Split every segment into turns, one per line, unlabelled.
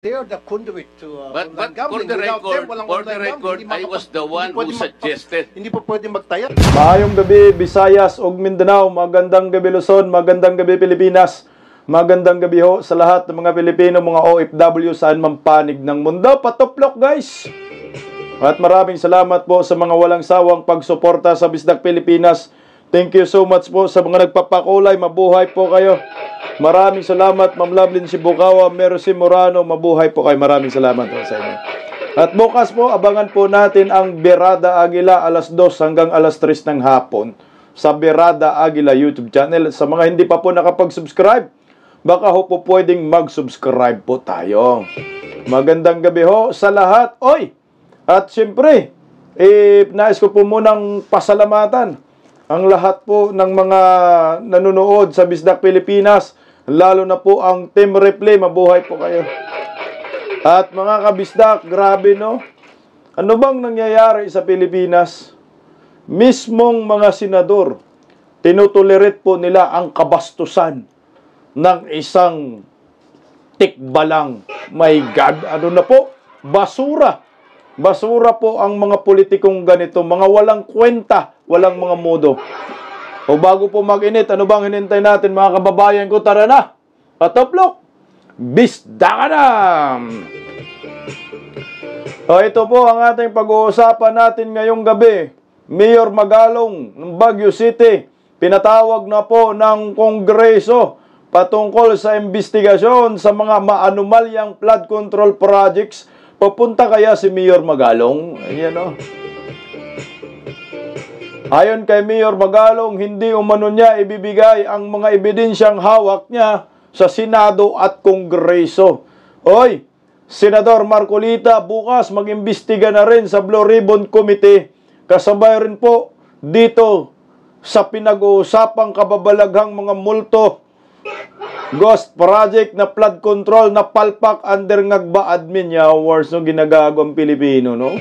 They are the conduit to
But
online gambling.
for the
Without them,
record,
walang
for
online
the
gambling.
record,
Hindi
I was the one who suggested.
Hindi po pwede magtaya.
Maayong gabi, Visayas ug Mindanao. Magandang gabi, Luzon. Magandang gabi, Pilipinas. Magandang gabi ho sa lahat ng mga Pilipino, mga OFW saan man panig ng mundo. Patuplok, guys! At maraming salamat po sa mga walang sawang pagsuporta sa Bisdak Pilipinas. Thank you so much po sa mga nagpapakulay. Mabuhay po kayo. Maraming salamat, Ma'am Lovelyn Sibukawa, Mercy Morano. Mabuhay po kayo. Maraming salamat po sa inyo. At bukas po, abangan po natin ang Berada Aguila alas 2 hanggang alas 3 ng hapon sa Berada Aguila YouTube channel. Sa mga hindi pa po nakapag-subscribe, baka ho po pwedeng mag-subscribe po tayo. Magandang gabi ho sa lahat. Oy! At siyempre, nais ko po munang pasalamatan ang lahat po ng mga nanonood sa Bisdak Pilipinas, lalo na po ang Team Replay. Mabuhay po kayo. At mga kabisdak, grabe no? Ano bang nangyayari sa Pilipinas? Mismong mga senador, tinutolerate po nila ang kabastusan ng isang tikbalang. My God, ano na po? Basura. Basura po ang mga politikong ganito. Mga walang kwenta, walang mga modo. O bago po mag-init, ano bang hinintay natin mga kababayan ko? Tara na! Patuplok! Bisda ka na! O ito po ang ating pag-uusapan natin ngayong gabi. Mayor Magalong ng Baguio City, pinatawag na po ng Kongreso patungkol sa investigasyon sa mga maanumalyang flood control projects. Papunta kaya si Mayor Magalong? Ayan o. Ayon kay Mayor Magalong, hindi umano niya ibibigay ang mga ebidensyang hawak niya sa Senado at Kongreso. Oy, Senador Marcolita, bukas mag-imbestiga na rin sa Blue Ribbon Committee. Kasabay rin po dito sa pinag-uusapang kababalaghang mga multo. Ghost project na flood control na palpak under ngagba admin niya awards no ginagago ang Pilipino, no?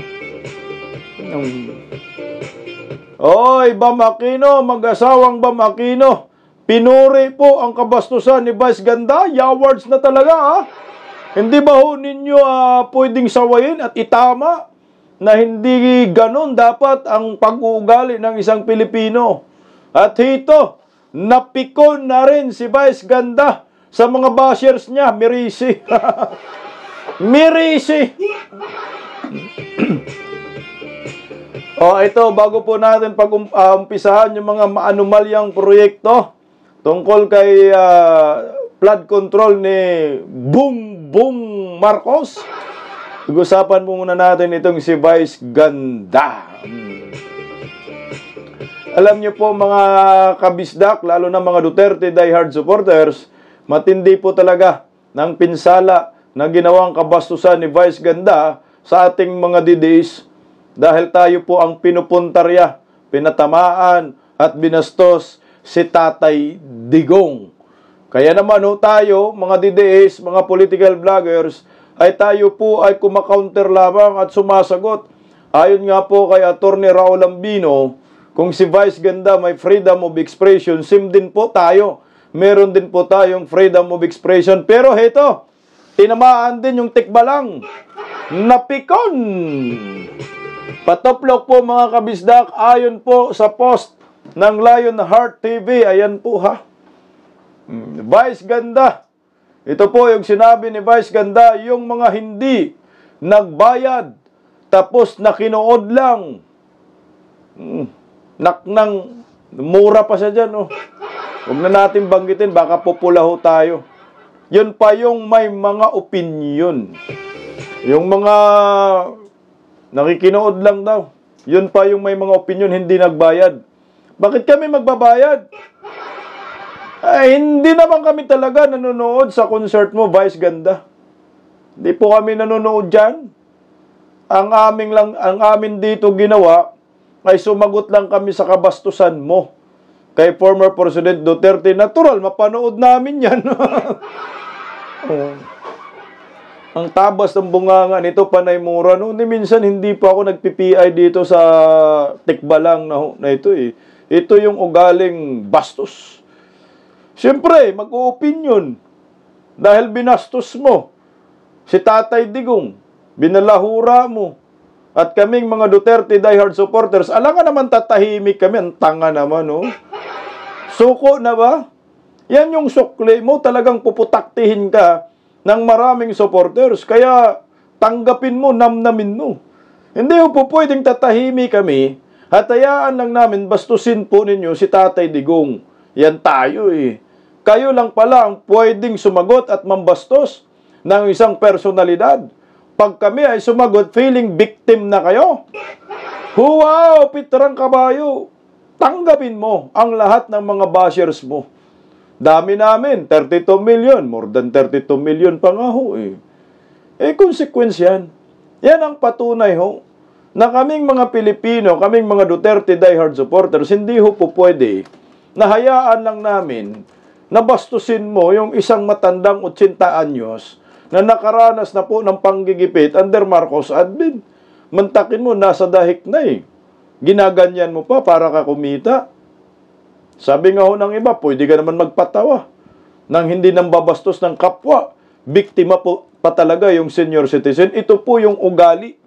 Oy, Bam Aquino, mag-asawang Bam Aquino, pinuri po ang kabastusan ni Vice Ganda. Awards na talaga, ha? Hindi ba ho ninyo pwedeng sawayin at itama na hindi ganun dapat ang pag-uugali ng isang Pilipino? At ito, napikon na rin si Vice Ganda sa mga bashers niya. Mirisi. Mirisi. O ito, bago po natin pag-umpisahan yung mga maanumalyang proyekto tungkol kay flood control ni Bongbong Marcos, pag-usapan po muna natin itong si Vice Ganda. Alam niyo po mga kabisdak, lalo na mga Duterte diehard supporters, matindi po talaga ng pinsala na ginawang kabastusan ni Vice Ganda sa ating mga DDS dahil tayo po ang pinupuntarya, pinatamaan at binastos si Tatay Digong. Kaya naman tayo, mga DDS, mga political vloggers, ay tayo po ay kumakaunter lamang at sumasagot. Ayon nga po kay Attorney Raul Ambino, kung si Vice Ganda may freedom of expression, same din po tayo. Meron din po tayong freedom of expression. Pero heto, tinamaan din yung tikbalang. Napikon! Patuplok po mga kabisdak, ayon po sa post ng Lionheart TV. Ayan po ha. Vice Ganda. Ito po yung sinabi ni Vice Ganda, yung mga hindi nagbayad tapos nakinood lang. Naknang mura pa siya dyan. Huwag na natin banggitin, baka popula ho tayo. Yun pa yung may mga opinion. Yung mga nakikinood lang daw. Yun pa yung may mga opinion, hindi nagbayad. Bakit kami magbabayad? Ay, hindi naman kami talaga nanonood sa concert mo, Vice Ganda. Hindi po kami nanonood dyan. Ang amin dito ginawa ay sumagot lang kami sa kabastusan mo kay former President Duterte. Natural, mapanood namin yan. Ang tabas ng bunganga nito, panay mura. Noon minsan hindi pa ako nagpi-PI dito sa tikbalang na ito eh. Ito yung ugaling bastos. Siyempre, mag-o-opinion dahil binastos mo si Tatay Digong, binalahura mo. At kaming mga Duterte diehard supporters, alam nga naman tatahimik kami, ang tanga naman, oh. Suko na ba? Yan yung sukli mo, talagang puputaktihin ka ng maraming supporters. Kaya tanggapin mo, namnamin mo. Hindi po pwedeng tatahimik kami, hatayaan lang namin, bastusin po ninyo si Tatay Digong. Yan tayo eh. Kayo lang pala ang pwedeng sumagot at mambastos ng isang personalidad. Pag kami ay sumagot, feeling victim na kayo. Wow, Pitrang Kabayo. Tanggapin mo ang lahat ng mga bashers mo. Dami namin, 32 million. More than 32 million pa nga ho eh. Consequence yan. Yan ang patunay ho na kaming mga Pilipino, kaming mga Duterte diehard supporters, hindi ho po pwede na hayaan lang namin na bastusin mo yung isang matandang 80 anyos na nakaranas na po ng panggigipit under Marcos admin. Mantakin mo, nasa dahik na eh. Ginaganyan mo pa para ka kumita. Sabi nga ho ng iba, pwede ka naman magpatawa nang hindi nang babastos ng kapwa. Biktima po pa talaga yung senior citizen. Ito po yung ugali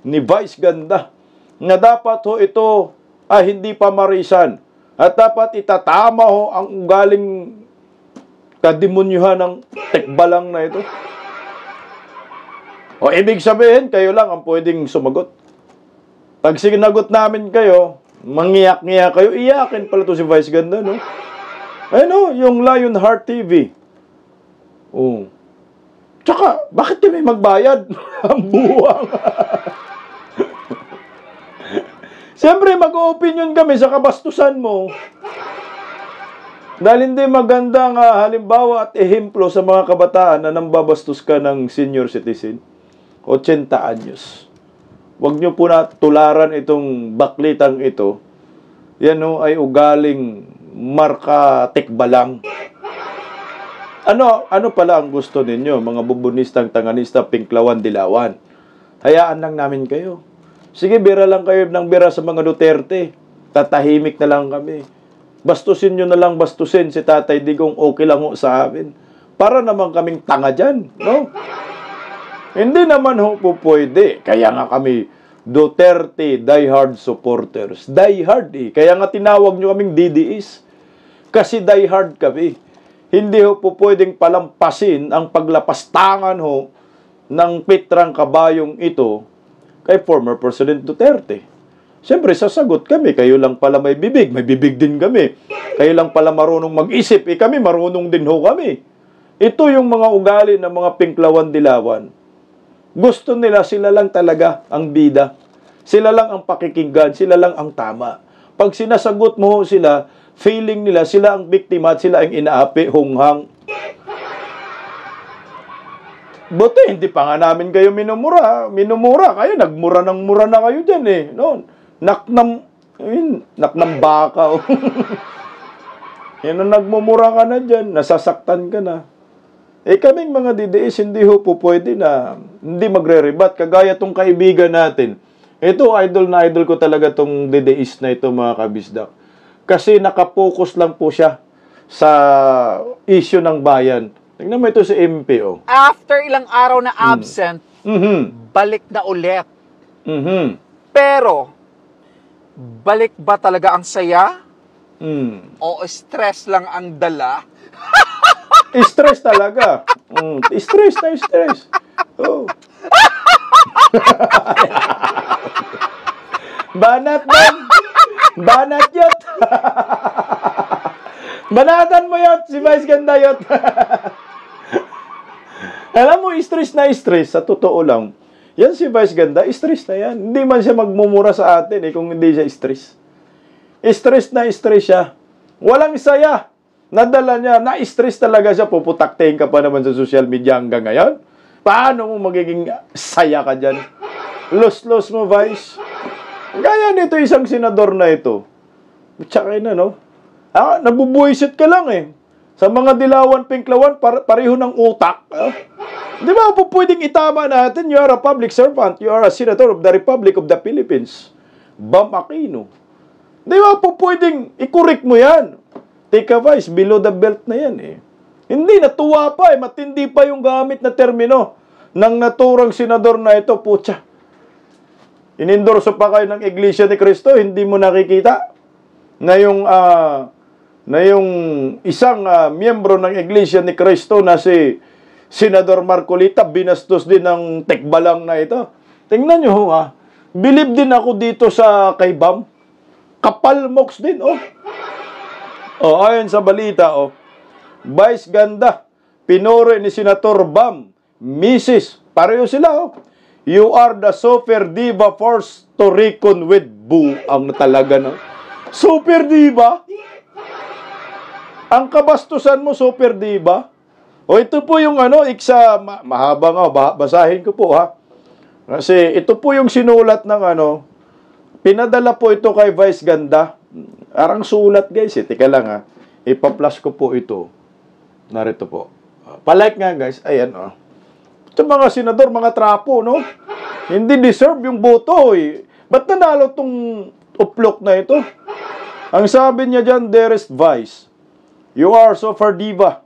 ni Vice Ganda na dapat ho ito hindi pamarisan. At dapat itatama ho ang ugaling kadimunyuhan ng tekbalang na ito. O ibig sabihin, kayo lang ang pwedeng sumagot. Pag sinagot namin kayo, mangiyak-ngiyak kayo, iyakin pala to si Vice Ganda, no? Ano, yung Lionheart TV. Oh. Tsaka, bakit kami magbayad? Ang buwang. Siyempre, mag-opinion kami sa kabastusan mo. Dahil hindi magandang halimbawa at ehemplo sa mga kabataan na nambabastos ka ng senior citizen. 80 anyos. Huwag nyo po na tularan itong baklitang ito. Yan o, ay ugaling marka tikbalang. Ano pala ang gusto ninyo, mga bubunistang, tanganista, pinklawan, dilawan? Hayaan lang namin kayo. Sige, bira lang kayo ng bira sa mga Duterte. Tatahimik na lang kami. Bastusin nyo na lang bastusin si Tatay Digong, okay lang ho sa amin. Para naman kaming tanga dyan, no? Hindi naman ho po pwede. Kaya nga kami Duterte diehard supporters. Diehard eh. Kaya nga tinawag nyo kaming DDS. Kasi diehard kami. Hindi ho po pwedeng palampasin ang paglapastangan ho ng Pitrang Kabayong ito kay former President Duterte. Siyempre, sasagot kami. Kayo lang pala may bibig din kami. Kayo lang pala marunong mag-isip. Kami marunong din ho kami. Ito yung mga ugali ng mga pinklawan-dilawan. Gusto nila, sila lang talaga ang bida. Sila lang ang pakikinggan, sila lang ang tama. Pag sinasagot mo sila, feeling nila, sila ang biktima at sila ang inaapi, hunghang. Buti, hindi pa nga namin kayo minumura. Minumura kayo, nagmura ng mura na kayo dyan eh. No? Naknam baka. Yan ang nagmumura ka na dyan, nasasaktan ka na. Kaming mga DDS, hindi ho po pwede na hindi magre-rebat. Kagaya tong kaibigan natin. Ito, idol na idol ko talaga tong DDS na ito, mga kabisdak. Kasi nakapokus lang po siya sa issue ng bayan. Tingnan mo ito si MP, oh.
After ilang araw na absent, balik na ulit. Pero, balik ba talaga ang saya? O stress lang ang dala?
Stress talaga. Stress na stress. Oh. Banat man. Banat yot. Banatan mo yot. Si Vice Ganda yot. Alam mo, stress na stress. Sa totoo lang. Yan si Vice Ganda, stress na yan. Hindi man siya magmumura sa atin kung hindi siya stress. Stress na stress siya. Walang saya. Nadala niya, na-stress talaga siya, puputaktahin ka pa naman sa social media hanggang ngayon. Paano mo magiging saya ka dyan? Los mo, Vice. Gaya nito isang senador na ito. Tsaka na, no? Nabubuisit ka lang eh. Sa mga dilawan, pinklawan, pareho ng utak. Di ba po pwedeng itama natin, you are a public servant, you are a senator of the Republic of the Philippines. Bam Aquino. Di ba po pwedeng i-correct mo yan? Tika Vice, below the belt na yan eh. Hindi, natuwa pa eh. Matindi pa yung gamit na termino. ng naturang senador na ito, putya. Inendorso pa kayo ng Iglesia ni Cristo, hindi mo nakikita na yung isang miyembro ng Iglesia ni Cristo na si Senador Marcolita, binastos din ng tekbalang na ito. Tingnan nyo ha, bilib din ako dito sa kay Bam. Kapal moks din, oh. Oh, ayon sa balita, oh. Vice ganda, pinuri ni Senator Bam, Mrs. Pareho sila, oh. You are the super diva force to reckon with. Boo, ang talaga, no? Super diva? Ang kabastusan mo, super diva? O ito po yung mahaba nga, basahin ko po ha. Kasi ito po yung sinulat ng pinadala po ito kay Vice Ganda. Arang sulat guys, tika lang ha. Ipa-plus ko po ito. Narito po. Palike nga guys, ayan oh. Ito mga senador, mga trapo, no? Hindi deserve yung boto eh. Ba't nanalo tong uplok na ito? Ang sabi niya dyan, dearest Vice, you are super diva.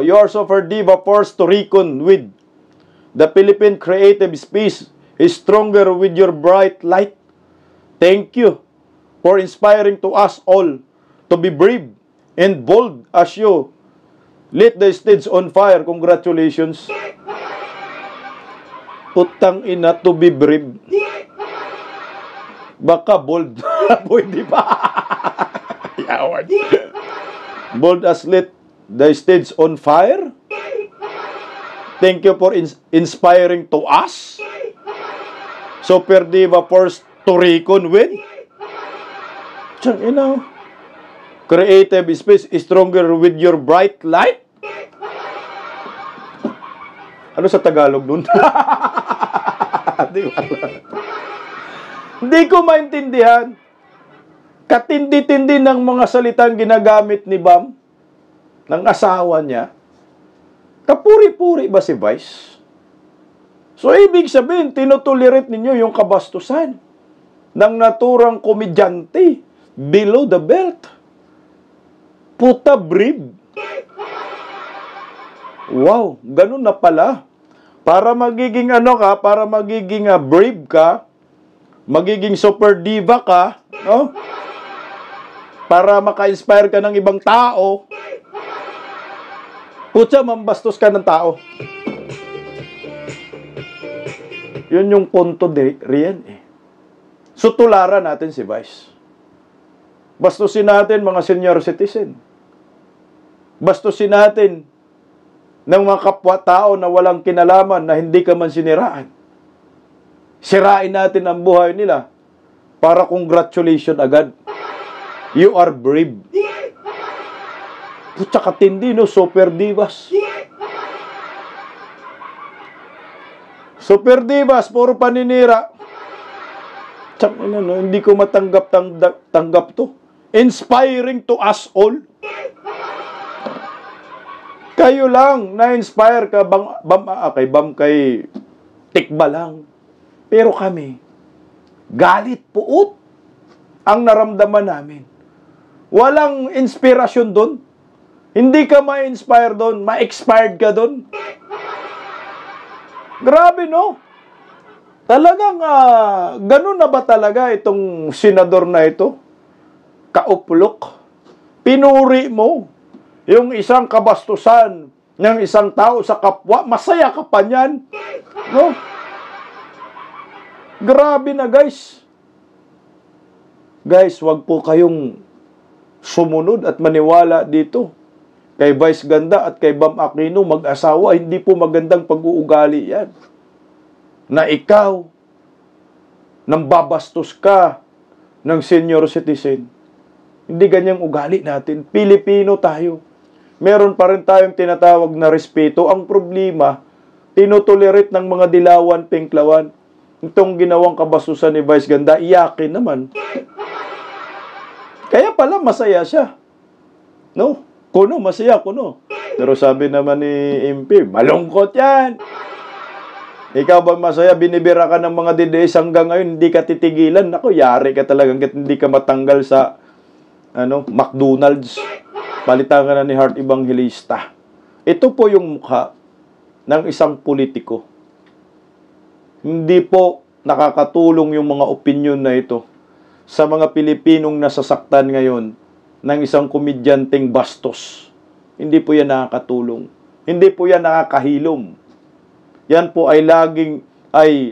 You are super diva forced to reckon with. The Philippine creative space is stronger with your bright light. Thank you for inspiring to us all to be brave and bold as you lit the stage on fire. Congratulations. Putang ina, to be brave. Baka bold. Pwede ba? Yawad. Bold as lit the stage on fire. Thank you for inspiring to us. Super diva forced to reckon with. Creative space is stronger with your bright light. Ano sa Tagalog nun? Hindi ko maintindihan. Katindi-tindi ng mga salitang ginagamit ni Bam, ng asawa niya. Kapuri-puri ba si Vice? So, ibig sabihin, tinutolerate ninyo yung kabastusan ng naturang komedyante below the belt. Puta brib. Wow, ganun na pala. Para magiging para magiging brave ka, magiging super diva ka, no? Para maka-inspire ka ng ibang tao, putya, mambastos ka ng tao. Yun yung punto riyan eh. So, tularan natin si Vice. Bastusin natin mga senior citizen. Bastusin natin ng mga kapwa-tao na walang kinalaman na hindi ka man siniraan. Sirain natin ang buhay nila para congratulation agad. You are brave. Putsa katindi, no? Super divas. Super divas, puro paninira. Tsak, hindi ko matanggap to. Inspiring to us all. Kayo lang na-inspire ka kay Tikba lang. Pero kami, galit, puot ang naramdaman namin. Walang inspirasyon doon. Hindi ka ma-inspire doon, ma-expired ka doon. Grabe, no? Talagang, ganun na ba talaga itong senador na ito? Kauplok. Pinuri mo yung isang kabastusan ng isang tao sa kapwa. Masaya ka pa niyan. No? Grabe na, guys. Guys, wag po kayong sumunod at maniwala dito. Kay Vice Ganda at kay Bam Aquino, mag-asawa, hindi po magandang pag-uugali yan. Na ikaw, nang babastos ka ng senior citizen. Hindi ganyang ugali natin. Pilipino tayo. Meron pa rin tayong tinatawag na respeto. Ang problema, tinutolerate ng mga dilawan, pinklawan. Itong ginawang kabastusan ni Vice Ganda, iyakin naman. Kaya pala masaya siya. No? Kuno, masaya, kuno. Pero sabi naman ni MP, malungkot yan. Ikaw ba masaya, binibira ka ng mga DDS hanggang ngayon, hindi ka titigilan. Naku, yari ka talagang hindi ka matanggal sa McDonald's. Palitan ka na ni Heart Evangelista. Ito po yung mukha ng isang politiko. Hindi po nakakatulong yung mga opinyon na ito sa mga Pilipinong nasasaktan ngayon ng isang komedyanteng bastos. Hindi po yan nakakatulong. Hindi po yan nakakahilom. Yan po ay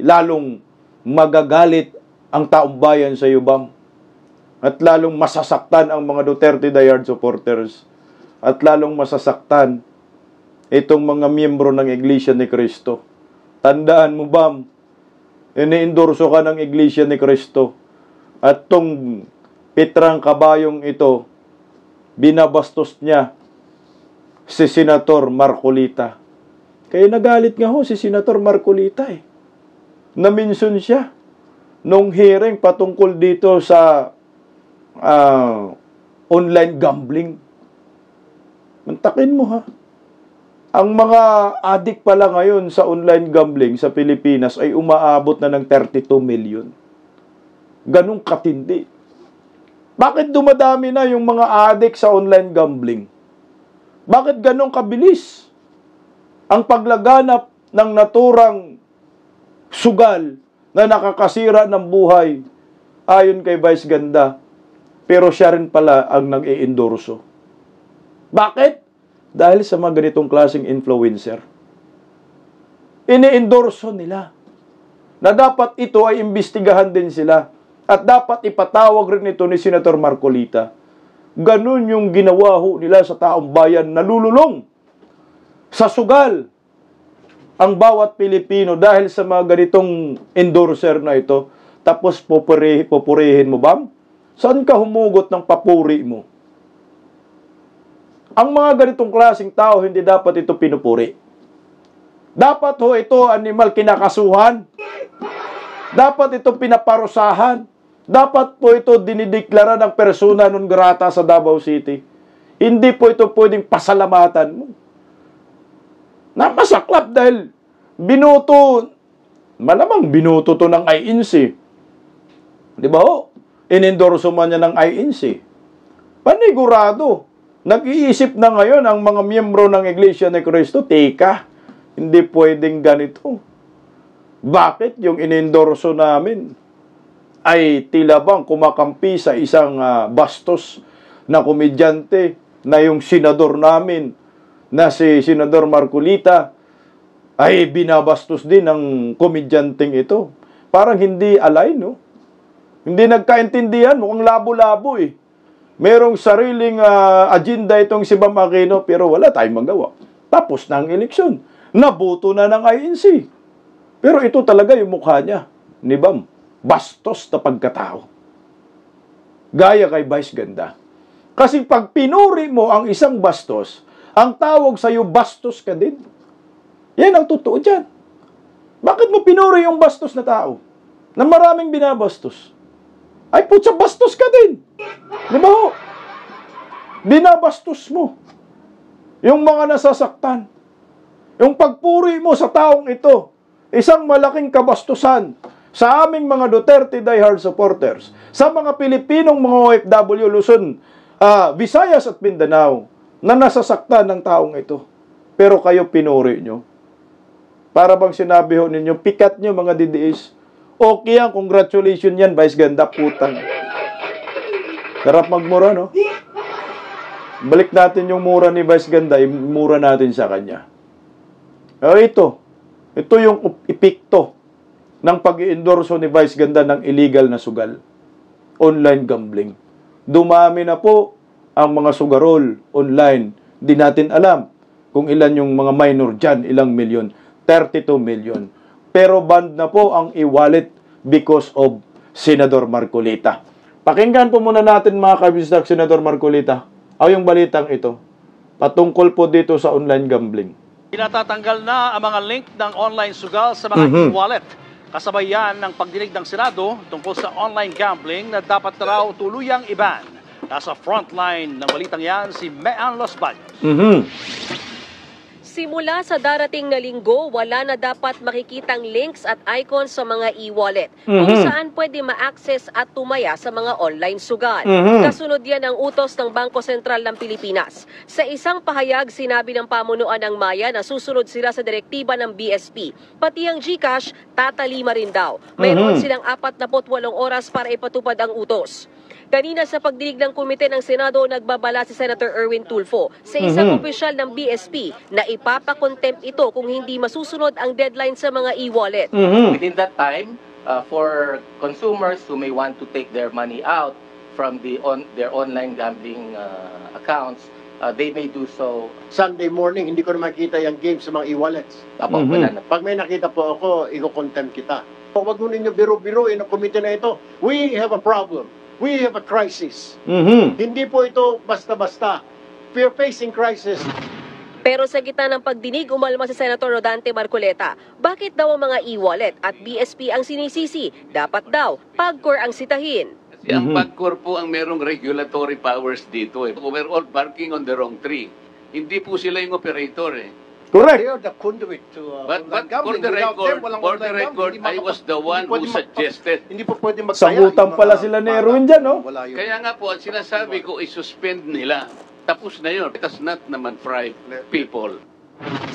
lalong magagalit ang taong bayan sa Yubam. At lalong masasaktan ang mga Duterte diehard supporters. At lalong masasaktan itong mga miyembro ng Iglesia ni Cristo. Tandaan mo, Bam, ini-endorso ka ng Iglesia ni Cristo. At tong Petrang Kabayong ito, binabastos niya si Senator Marcolita. Kaya nagalit nga ho si Senator Marcolita eh. Na-mention siya nung hearing patungkol dito sa online gambling. Mantakin mo ha. Ang mga adik pala ngayon sa online gambling sa Pilipinas ay umaabot na ng 32 million. Ganong katindi. Bakit dumadami na yung mga adik sa online gambling? Bakit ganong kabilis ang paglaganap ng naturang sugal na nakakasira ng buhay ayon kay Vice Ganda, pero siya rin pala ang nag-i-endorso? Bakit? Dahil sa mga ganitong klaseng influencer. Ini-endorso nila na dapat ito ay imbestigahan din sila at dapat ipatawag rin ito ni Senator Marcolita. Ganun yung ginawa ho nila sa taong bayan, nalululong sa sugal ang bawat Pilipino dahil sa mga ganitong endorser na ito. Tapos pupurihin mo ba? Saan ka humugot ng papuri mo? Ang mga ganitong klaseng tao, hindi dapat ito pinupuri. Dapat ho ito animal kinakasuhan. Dapat ito pinaparusahan. Dapat po ito dinideklara ng persona non grata sa Davao City. Hindi po ito pwedeng pasalamatan mo. Napasaklap dahil malamang binuto to ng INC. Di ba ho? Inendorso man niya ng INC. Panigurado. Nag-iisip na ngayon ang mga miyembro ng Iglesia ni Cristo, teka, hindi pwedeng ganito. Bakit yung inendorso namin ay tila bang kumakampi sa isang bastos na komedyante na yung senador namin na si Senador Marcolita ay binabastos din ng komedyanteng ito. Parang hindi align, no? Hindi nagkaintindihan, mukhang labo-labo eh. Merong sariling agenda itong si Bam Aquino, pero wala tayong magawa. Tapos na ang eleksyon. Naboto na ng INC. Pero ito talaga yung mukha niya, ni Bam. Bastos na pagkatao. Gaya kay Vice Ganda. Kasi pag pinuri mo ang isang bastos, ang tawag sa'yo, bastos ka din. Yan ang totoo dyan. Bakit mo pinuri yung bastos na tao? Na maraming binabastos. Ay, putsa, bastos ka din. Di ba ho? Binabastos mo yung mga nasasaktan. Yung pagpuri mo sa taong ito, isang malaking kabastusan sa aming mga Duterte diehard supporters, sa mga Pilipinong mga OFW, Luzon, Visayas at Mindanao, na nasasaktan ng taong ito. Pero kayo pinuri nyo. Para bang sinabi ho ninyo, pikat nyo mga DDS. Okay yan, congratulations yan, Vice Ganda, putang. Sarap magmura, no? Balik natin yung mura ni Vice Ganda, mura natin sa kanya. Ito yung epekto ng pag-i-endorso ni Vice Ganda ng illegal na sugal. Online gambling. Dumami na po ang mga sugarol online. Di natin alam kung ilan yung mga minor dyan, ilang milyon. 32 million. Pero banned na po ang e-wallet because of Senador Marcolita. Pakinggan po muna natin mga kabisdak, Senador Marcolita, yung balitang ito patungkol po dito sa online gambling.
Pinatatanggal na ang mga link ng online sugal sa mga e-wallet. Kasabay yan ng pagdinig ng Senado tungkol sa online gambling na dapat raw tuluyang iban. Nasa frontline ng balitang yan si Mean Los Baños.
Simula sa darating na linggo, wala na dapat makikitang links at icons sa mga e-wallet kung saan pwede ma-access at tumaya sa mga online sugal. Kasunod yan ang utos ng Bangko Sentral ng Pilipinas. Sa isang pahayag, sinabi ng pamunuan ng Maya na susunod sila sa direktiba ng BSP. Pati ang GCash, tatalima rin daw. Mayroon silang 48 oras para ipatupad ang utos. Kanina sa pagdinig ng komite ng Senado, nagbabala si Senator Erwin Tulfo sa isang opisyal ng BSP na ipapakontempt ito kung hindi masusunod ang deadline sa mga e-wallet.
Within that time, for consumers who may want to take their money out from their online gambling accounts, they may do so.
Sunday morning, hindi ko na makita yung game sa mga e-wallets.
Wala na.
Pag may nakita po ako, i-contempt kita. Huwag mo ninyo biro-biroin ang komite na ito. We have a problem. We have a crisis. Hindi po ito basta-basta. We're facing crisis.
Pero sa gitna ng pagdinig, umalma si Senator Rodante Marcoleta. Bakit daw ang mga e-wallet at BSP ang sinisisi? Dapat daw, PAGCOR ang sitahin.
Kasi ang PAGCOR po ang merong regulatory powers dito. We're all barking on the wrong tree. Hindi po sila yung operator eh.
Correct.
They are the conduit to
But
online
for
gambling.
the
Without them, walang
for the
online
record,
gambling.
I was the one who suggested.
Hindi po pwede magtaya.
Sagutan pala sila ni Erwin dyan, no?
Wala yun.
Kaya nga po, ang sinasabi ko, i-suspend nila. Tapos na yun. It does not naman fry people.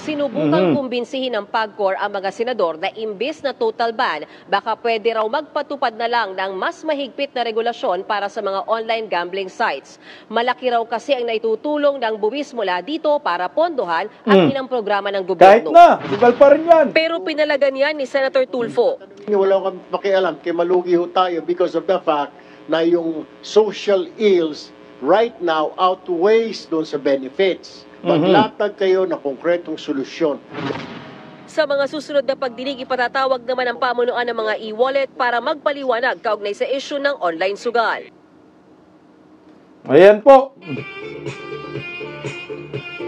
Sinubukang kumbinsihin ng PAGCOR ang mga senador na imbis na total ban, baka pwede raw magpatupad na lang ng mas mahigpit na regulasyon para sa mga online gambling sites. Malaki raw kasi ang naitutulong ng buwis mula dito para pondohan ang inang programa ng
Kahit
gobyerno.
na, sugal pa rin yan.
Pero pinalagan yan ni Senator Tulfo.
Wala kang pakialam, kaya malugi ho tayo because of the fact na yung social ills right now outweighs doon sa benefits. Maglatag kayo ng konkretong solusyon.
Sa mga susunod na pagdinig, ipatatawag naman ang pamunuan ng mga e-wallet para magpaliwanag kaugnay sa issue ng online sugal.
Ayan po.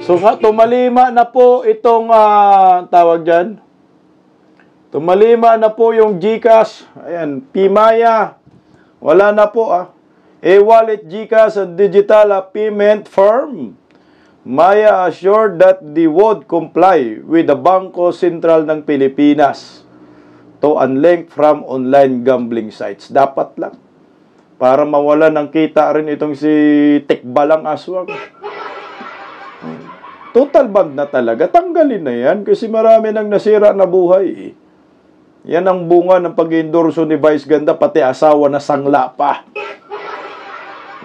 So, tumalima na po itong tawag dyan. Tumalima na po yung GCash. Ayan, Pimaya. Wala na po E-wallet, GCash, and digital payment firm. Maya assured that they would comply with the Bangko Sentral ng Pilipinas to unlink from online gambling sites. Dapat lang. Para mawala ng kita rin itong si Tikbalang Aswang. Total ban na talaga. Tanggalin na yan kasi marami nang nasira na buhay. Yan ang bunga ng pag-endorso ni Vice Ganda, pati asawa na sangla pa.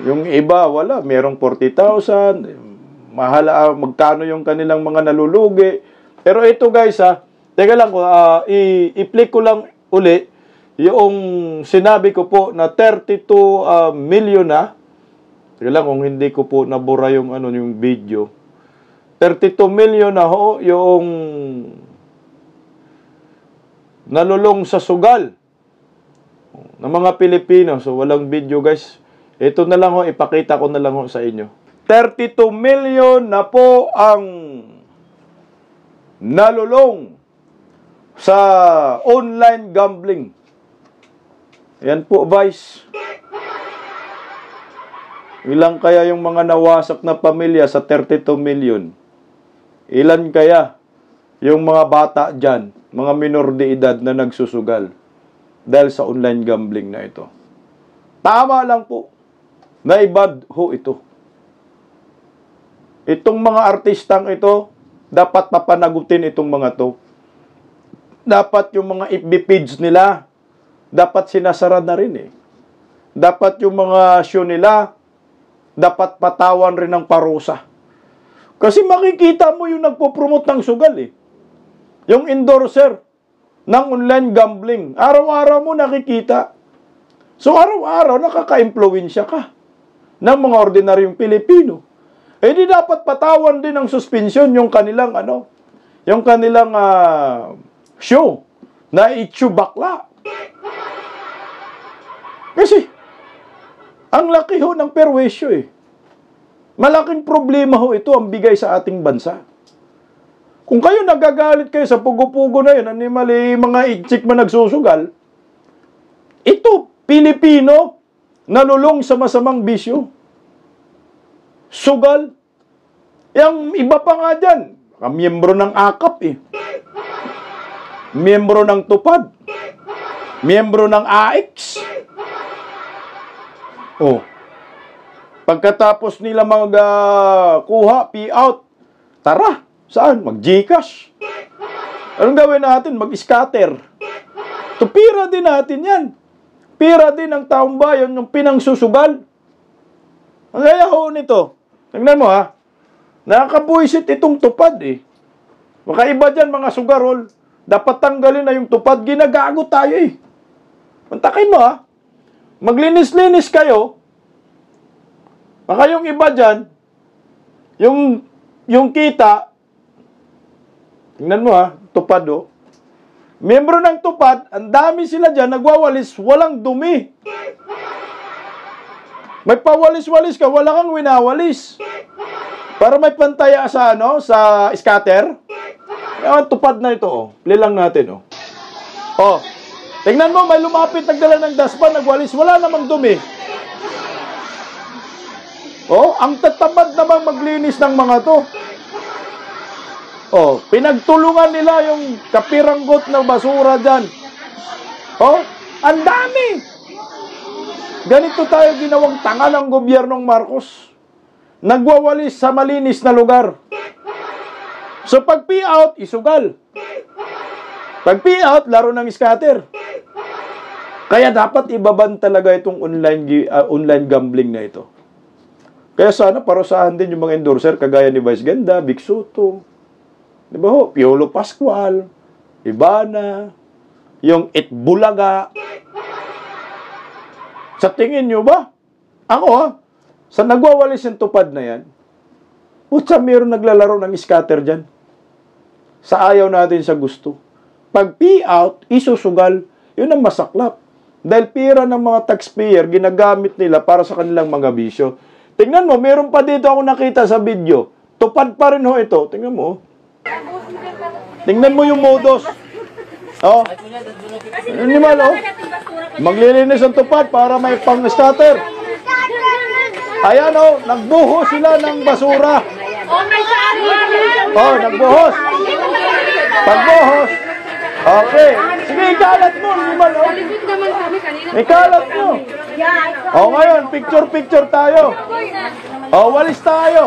Yung iba, wala. Merong 40,000. Mahal, magkano yung kanilang mga nalulugi. Pero ito guys teka lang, i-play ko lang uli yung sinabi ko po na 32 million na. Teka lang kung hindi ko po nabura yung, yung video. 32 million na ho yung nalulong sa sugal ng mga Pilipino. So walang video guys. Ito na lang ho, ipakita ko na lang ho sa inyo. 32 million na po ang nalulong sa online gambling. Yan po, Vice. Ilan kaya yung mga nawasak na pamilya sa 32 million? Ilan kaya yung mga bata dyan, mga minor de edad na nagsusugal dahil sa online gambling na ito? Tama lang po. Naibad ho ito. Itong mga artistang ito, dapat papanagutin itong mga to. Dapat yung mga FB page nila, dapat sinasara na rin Dapat yung mga show nila, dapat patawan rin ng parusa. Kasi makikita mo yung nagpo-promote ng sugal Yung endorser ng online gambling. Araw-araw mo nakikita. So araw-araw nakaka-impluwensya ka ng mga ordinaryong Pilipino. Di dapat patawan din ng suspension yung kanilang yung kanilang show na Itsu Bakla. Kasi ang laki ho ng perwisyo Malaking problema ho ito ang bigay sa ating bansa. Kung kayo nagagalit kayo sa pugo-pugo na yun, mali mga itchik man nagsusugal, ito, Pilipino, nalulong sa masamang bisyo. Sugal. Yang iba pa nga dyan, miyembro ng AKAP eh. Miyembro ng TUPAD. Miyembro ng AX. Oh. Pagkatapos nila kuha, payout, tara, saan? Mag-Gcash. Anong gawin natin? Mag-scatter. Pira din natin yan. Pira din ng taong bayan yung pinangsusugal. Ang kaya ho nito, tingnan mo ha, nakakabuisit itong TUPAD eh. Makaiba dyan mga sugarol, dapat tanggalin na yung TUPAD, ginagago tayo eh. Mantakin mo ha, maglinis-linis kayo, baka yung iba dyan, yung kita, tingnan mo ha, TUPAD oh. Miyembro ng TUPAD, ang dami sila dyan, nagwawalis, walang dumi. May pawalis-walis ka, wala kang winawalis. Para may pantaya sa, sa scatter. Yung TUPAD na ito, oh. Play lang natin, oh. Oh, tingnan mo, may lumapit, nagdala ng dustpan, nagwalis, wala namang dumi. Oh, ang tatamad namang maglinis ng mga to. Oh, pinagtulungan nila yung kapiranggot na basura dyan. Oh, ang dami! Ganito tayo ginawang tanga ng gobyernong Marcos. Nagwawalis sa malinis na lugar. So pag payout, isugal. Pag payout, laro ng scatter. Kaya dapat ibaban talaga itong online gambling na ito. Kaya sana parusahan din yung mga endorser kagaya ni Vice Ganda, Vic Soto, di ba ho? Piolo Pascual, Ibana, yung Itbulaga. Sa tingin nyo ba? Ako ha, sa nagwawalis yung TUPAD na yan, putsa mayroon naglalaro ng scatter dyan. Sa ayaw natin sa gusto. Pag payout, isusugal, yun ang masaklap. Dahil pira ng mga taxpayer, ginagamit nila para sa kanilang mga bisyo. Tingnan mo, meron pa dito ako nakita sa video. TUPAD pa rin ho ito. Tingnan mo. Tingnan mo yung modus. Oh. Animal, oh. Maglilinis ang TUPAD para may pang-scatter. Ayan, oh. Nagbuhos sila ng basura. Oh, nagbuhos. Pagbuhos. Okay. Sige, ikalat mo. Animal, oh. Ikalat mo. Oh, ngayon, picture-picture tayo. Oh, walis tayo.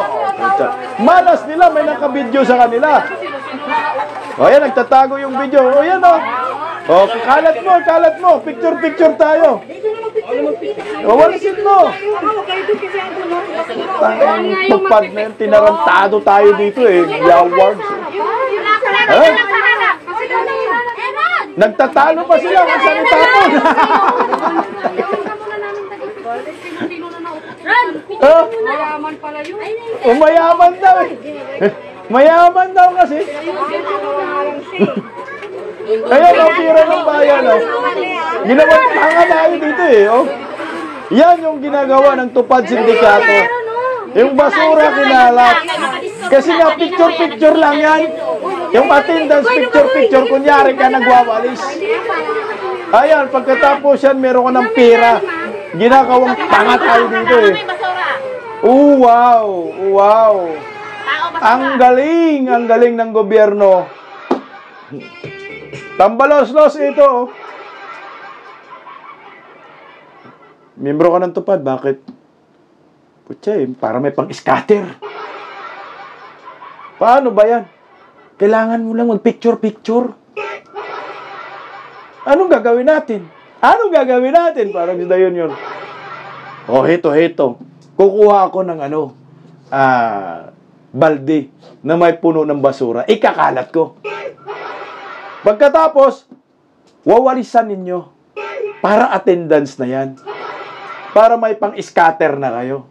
Malas nila, may nakabidyo sa kanila. O yan, nagtatago yung video. O yan o. O, kalat mo. Picture tayo. O, walisin mo. TUPAD na yung tinarantado tayo dito eh. Yawards. Eh? Nagtatalo pa sila kung saan itapon.
Mayaman pala yun.
Mayaman daw eh. Mayaman daw kasi. Ayan ang pira ng bayan. Oh. Ginawang tanga tayo dito eh. Oh. Yan yung ginagawa ng TUPAD Sindikato. Yung basura kinalat. Kasi nga picture lang yan. Yung attendance picture, kunyari ka nagwawalis. Ayan, pagkatapos yan, meron ka ng pira. Ginagawang tanga tayo dito eh. Wow. Ang galing ng gobyerno. Tambalos-los ito. Miyembro ka ng TUPAD, bakit? Putya eh, para may pang-scatter. Paano ba yan? Kailangan mo lang mag-picture. Anong gagawin natin? Parang sila yun. Oh, heto. Kukuha ako ng balde na may puno ng basura. Ikakalat ko. Pagkatapos, wawalisan ninyo. Para attendance na yan. Para may pang-scatter na kayo.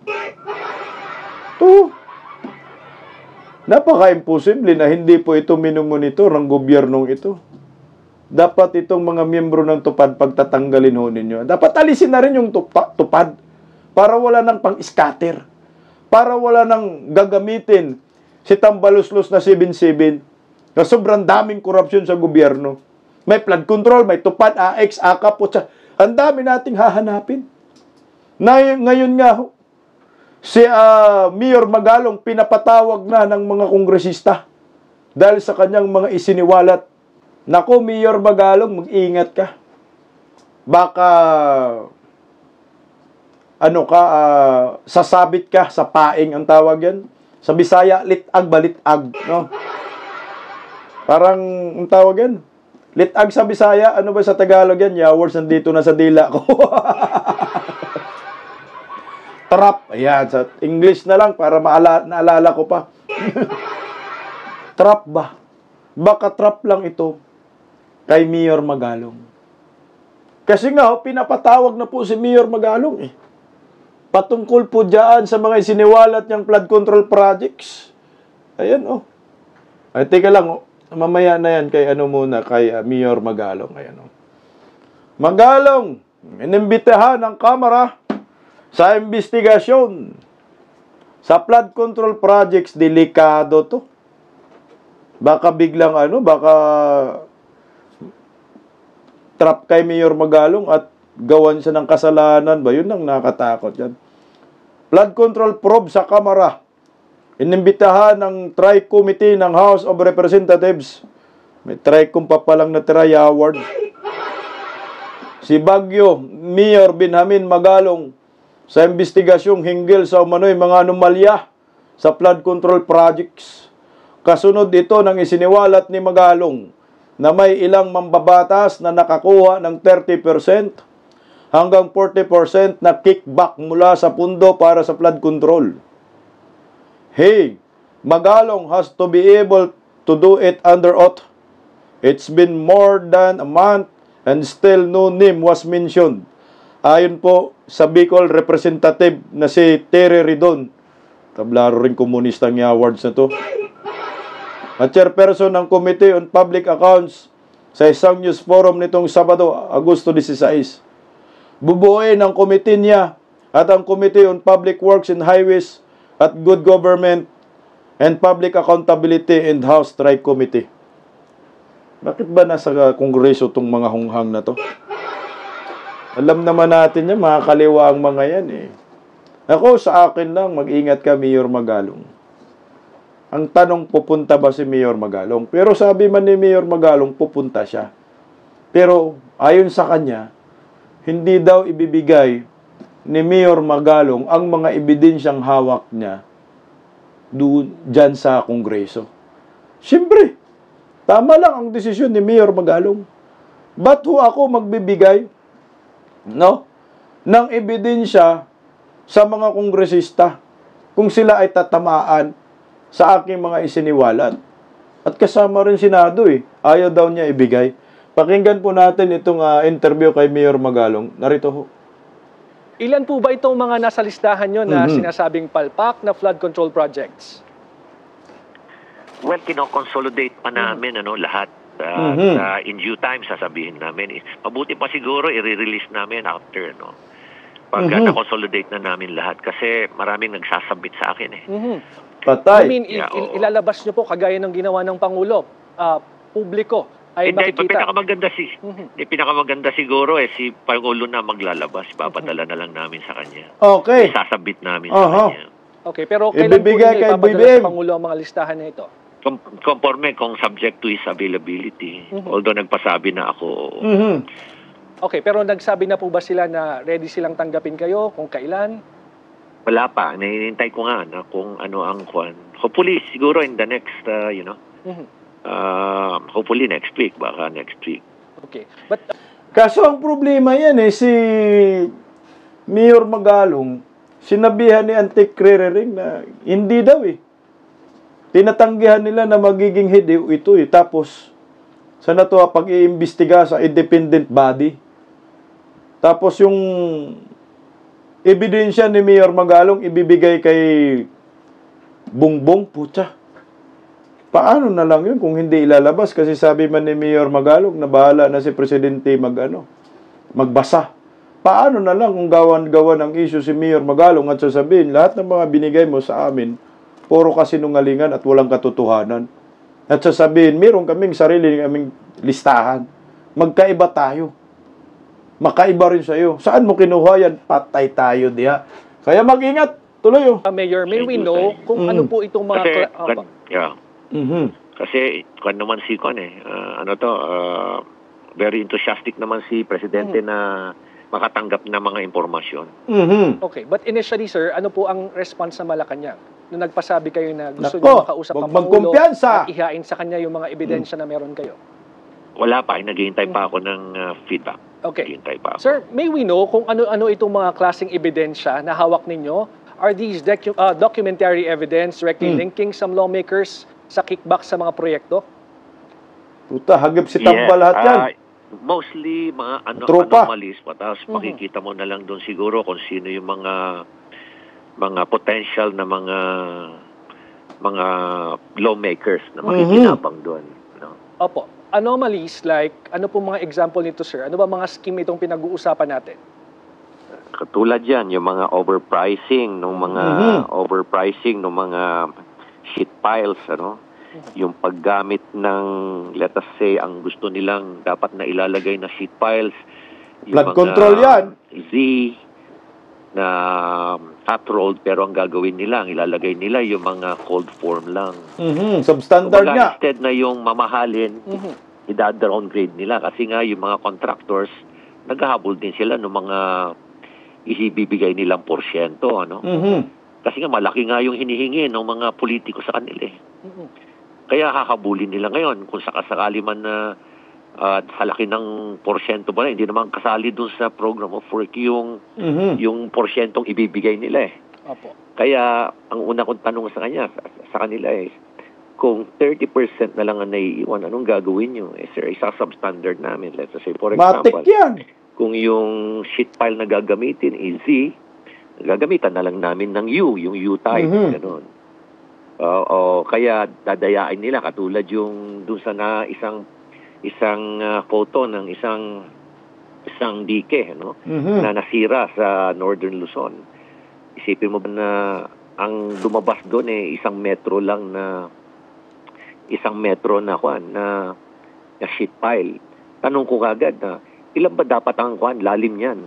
Napaka-imposible na hindi po ito minumonitor ng gobyernong ito. Dapat itong mga miyembro ng TUPAD pagtatanggalin ho ninyo. Dapat alisin na rin yung TUPAD para wala nang pang-scatter. Para wala nang gagamitin si tambaluslos na 7-7 na sobrang daming korupsyon sa gobyerno. May flood control, may TUPAD, AX, AKAP, ang dami nating hahanapin. Ngayon nga ho, si Mayor Magalong pinapatawag na ng mga kongresista dahil sa kanyang mga isiniwalat. Naku, Mayor Magalong, mag-ingat ka. Baka sasabit ka sa paing ang tawag yan. Sa Bisaya, litag balitag, no? Parang, ang tawag yan, litag sa Bisaya, ano ba sa Tagalog yan? Yawards, nandito na sa dila ko. Trap, ayan, sa English na lang, para naalala ko pa. Trap ba? Baka trap lang ito kay Mayor Magalong. Kasi nga, pinapatawag na po si Mayor Magalong eh. Patungkol po dyan sa mga isiniwalat niyang flood control projects. Ayan, oh. Ay, teka lang, oh. Mamaya na yan kay Mayor Magalong. Ayan, oh. Magalong, inimbitahan ng Kamara sa investigasyon sa flood control projects. Delikado to. Baka biglang baka trap kay Mayor Magalong at gawan siya ng kasalanan ba? Yun ang nakatakot yan. Flood control probe sa Kamara. Inimbitahan ng Tri-Committee ng House of Representatives. May Tri-Com pa palang natira, Award. Si Baguio, Mayor Benjamin Magalong sa investigasyong hinggil sa umano'y mga anomalya sa flood control projects. Kasunod ito ng isiniwalat ni Magalong na may ilang mambabatas na nakakuha ng 30% hanggang 40% na kickback mula sa pundo para sa flood control. Hey, Magalong has to be able to do it under oath. It's been more than a month and still no name was mentioned. Ayon po sa Bicol representative na si Terry Ridon. Tablaro rin komunista ng awards na to. At chairperson ng Committee on Public Accounts sa isang news forum nitong Sabado, Agosto 16. Bubuuin ang committee niya at ang Committee on Public Works and Highways at Good Government and Public Accountability and House Tri-Committee. Bakit ba nasa Kongreso itong mga hunghang na to? Alam naman natin yan, mga kaliwa ang mga yan eh. Ako, sa akin lang, mag-ingat ka, Mayor Magalong. Ang tanong, pupunta ba si Mayor Magalong? Pero sabi man ni Mayor Magalong, pupunta siya. Pero ayon sa kanya, hindi daw ibibigay ni Mayor Magalong ang mga ebidensyang hawak niya dyan sa Kongreso. Siyempre, tama lang ang desisyon ni Mayor Magalong. Ba't ho ako magbibigay ng ebidensya sa mga kongresista kung sila ay tatamaan sa aking mga isiniwalat? At kasama rin Senado eh. Ayaw daw niya ibigay. Pakinggan po natin itong interview kay Mayor Magalong. Narito ho.
Ilan po ba itong mga nasa listahan nyo na sinasabing palpak na flood control projects?
Well, kinoconsolidate pa namin lahat. In due time, sasabihin namin. Mabuti pa siguro, i-release namin after. Pag na-consolidate na namin lahat. Kasi maraming nagsasabit sa akin eh.
Patay.
I mean, ilalabas nyo po kagaya ng ginawa ng Pangulo. Publiko ay makikita.
Pinakamaganda siguro si Pangulo na maglalabas. Papadala na lang namin sa kanya.
Okay.
Isasabit namin sa kanya.
Okay, pero kailan po niya ipapadala sa Pangulo ang mga listahan na ito?
Conforme kung subject to his availability. Although nagpasabi na ako.
Okay, pero nagsabi na po ba sila na ready silang tanggapin kayo kung kailan?
Wala pa. Nahinintay ko nga na kung ano ang kwan. Hopefully, siguro in the next, hopefully next week. Baka next week.
Okay. But,
kaso ang problema yan si Mayor Magalong, sinabihan ni Antique Rerering na hindi daw Tinatanggihan nila na magiging head ito Tapos, sana to pag-iimbestiga sa independent body. Tapos yung ebidensya ni Mayor Magalong ibibigay kay Bongbong, putya. Paano na lang yun kung hindi ilalabas? Kasi sabi man ni Mayor Magalong na bahala na si Presidente magbasa. Paano na lang kung gawan-gawan ang issue si Mayor Magalong at sasabihin, lahat ng mga binigay mo sa amin, puro kasinungalingan at walang katotohanan. At sasabihin, meron kaming sarili kaming listahan. Magkaiba tayo. Makaiba rin sa'yo. Saan mo kinuha yan? Patay tayo diha. Kaya mag-ingat. Tuloy
Mayor, may we know kung ano po itong mga...
Kasi naman si very enthusiastic naman si Presidente na makatanggap ng mga impormasyon.
Okay, but initially, sir, ano po ang response sa Malacanang? Nung nagpasabi kayo na gusto
Nako,
niyo makausap
wag
ang Pangulo
magkumpiyansa.
at ihain sa kanya yung mga ebidensya na meron kayo?
Wala pa, naghihintay pa ako ng feedback.
Okay.
Naghihintay pa ako.
Sir, may we know kung ano-ano itong mga klaseng ebidensya na hawak ninyo? Are these documentary evidence directly linking some lawmakers sa kickback sa mga proyekto?
Puta, hagip si Tamba lahat yan.
Mostly mga
Tropa.
anomalies, tapos makikita mo na lang doon siguro kung sino yung mga potential na mga lawmakers na makikinabang doon. No?
Opo. Anomalies like, ano po mga example nito, sir? Ano ba mga scheme itong pinag-uusapan natin?
Katulad yan, yung mga overpricing ng mga sheet piles, yung paggamit ng, let us say, ang gusto nilang dapat na ilalagay na sheet piles, yung
Flood control yan.
Z na hot rolled, pero ang gagawin nila, ang ilalagay nila yung mga cold form lang.
Substandard
Kumbaga,
nga.
instead na yung mamahalin, i-downgrade nila kasi nga yung mga contractors, naghahabol din sila ng mga ibibigay nilang porsyento. Kasi nga malaki nga yung hinihingi ng mga politiko sa kanila. Kaya hahabulin nila ngayon kung sakasakali man na sa laki ng porsyento ba na, hindi naman kasali dun sa program of work yung porsyentong ibibigay nila
Opo.
Kaya ang una kong tanong sa kanila kung 30% na lang ang naiiwan, anong gagawin nyo? Sir, isa substandard namin. Let's say, for example,
Matik yan.
kung yung sheet pile na gagamitin is Z, gagamitan na lang namin ng U, yung U-type, gano'n. Kaya dadayain nila katulad yung dun sa isang photo ng isang dike na nasira sa Northern Luzon. Isipin mo ba na ang lumabas doon isang metro na sheet pile. Tanong ko kagad na ilan ba dapat ang lalim niyan?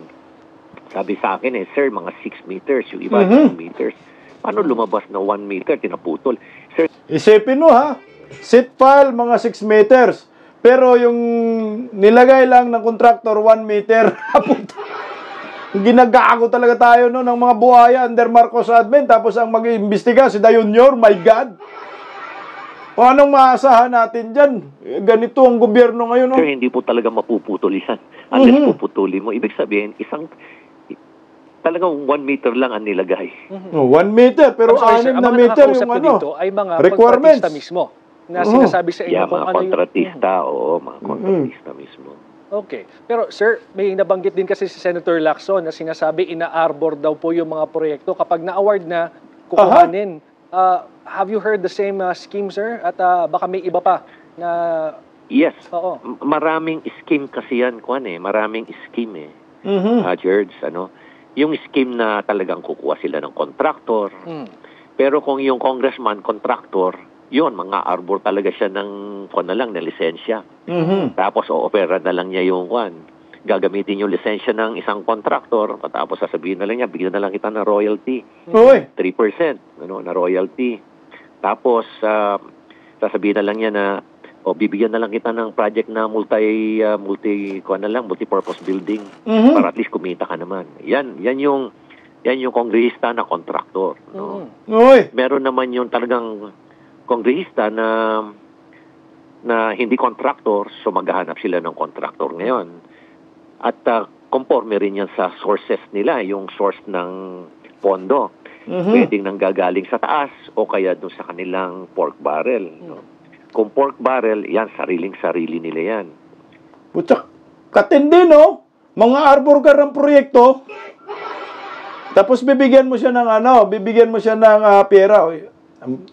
Sabi sa akin sir, mga 6 meters, yung iba 2 meters. Paano lumabas na 1 meter, tinaputol? Sir,
isipin mo sheet pile mga 6 meters. Pero yung nilagay lang ng contractor 1 meter. Ginagago talaga tayo ng mga buhaya under Marcos admin. Tapos ang mag-iimbestiga si Dayunyor, my God. Anong maasahan natin dyan? Ganito ang gobyerno ngayon.
Sir, hindi po talaga mapuputol yan. Unless puputulin mo. Ibig sabihin, talagang 1 meter lang ang nilagay.
1 meter, pero 6 na meter yung
dito ay mga
requirements
kontratista mismo na sinasabi sa inyo kung
mga
ano
kontratista, mga kontratista mismo.
Okay. Pero sir, may nabanggit din kasi si Senator Lacson na sinasabi ina-arbor daw po yung mga proyekto kapag na-award na kukuhanin. Have you heard the same scheme, sir? At baka may iba pa na...
Yes.
Oo.
Maraming scheme kasi yan, Maraming scheme George, yung scheme na talagang kukuha sila ng contractor. Pero kung yung congressman, contractor, yun, mga arbor talaga siya ng na lisensya. Tapos, opera na lang niya yung gagamitin yung lisensya ng isang contractor, tapos sasabihin na lang niya, bigyan na lang kita ng royalty. 3%, na royalty. Tapos, sasabihin na lang niya na, bibigyan na lang kita ng project na multi-purpose building para at least kumita ka naman. Yan yung kongrehista na contractor. Meron naman yung talagang kongrehista na hindi contractor, so maghahanap sila ng contractor ngayon. At conforme rin yan sa sources nila, yung source ng pondo. Pwedeng nanggagaling sa taas o kaya doon sa kanilang pork barrel. Kung pork barrel, yan, sariling-sarili nila yan.
Putsak, katindi, Mga arbor ka ng proyekto, tapos bibigyan mo siya ng pera.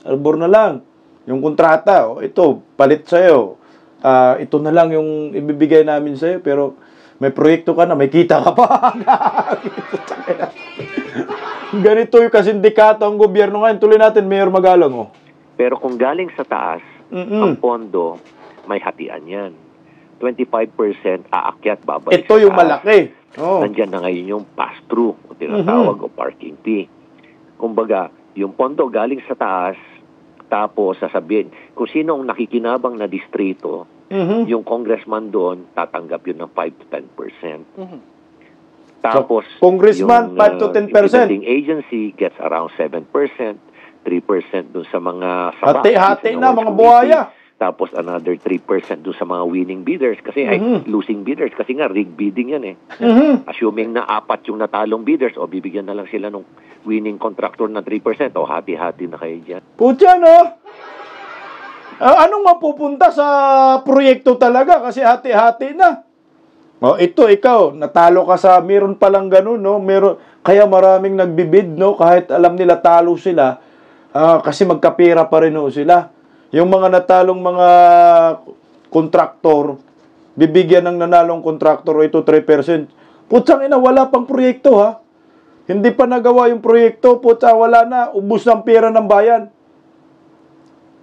Arbor na lang. Yung kontrata, ito, palit sa'yo. Ito na lang yung ibibigay namin sa'yo, pero may proyekto ka na, may kita ka pa. Ganito yung kasindikato ang gobyerno ngayon. Tuloy natin, Mayor Magalong.
Pero kung galing sa taas, ang pondo, may hatian yan. 25% aakyat, babalik.
Ito yung malaki.
Nandiyan na ngayon yung pass-through, o tinatawag o parking fee. Kumbaga, yung pondo galing sa taas, Tapos sasabihin, kung sino ang nakikinabang na distrito, yung congressman doon, tatanggap yun ng 5 to 10%. Tapos,
congressman, 5 to 10%.
Implementing agency gets around 7%, 3% doon sa mga sabak.
Hati-hati na, mga buhaya.
Tapos another 3% doon sa mga winning bidders. Kasi ay losing bidders. Kasi nga, rig bidding yan eh. Assuming na 4 yung natalong bidders, o bibigyan na lang sila ng winning contractor na 3%, o hati-hati na kayo dyan.
Putya, no? Anong mapupunta sa proyekto talaga? Kasi hati-hati na. O, ito, ikaw, natalo ka sa, meron palang ganun, no? Kaya maraming nagbibid, no? Kahit alam nila talo sila, kasi magkapira pa rin, no, sila. Yung mga natalong mga kontraktor, bibigyan ng nanalong kontraktor, ito 3%. Putsang ina, wala pang proyekto, ha? Hindi pa nagawa yung proyekto, putsa, wala na, ubus ng pera ng bayan.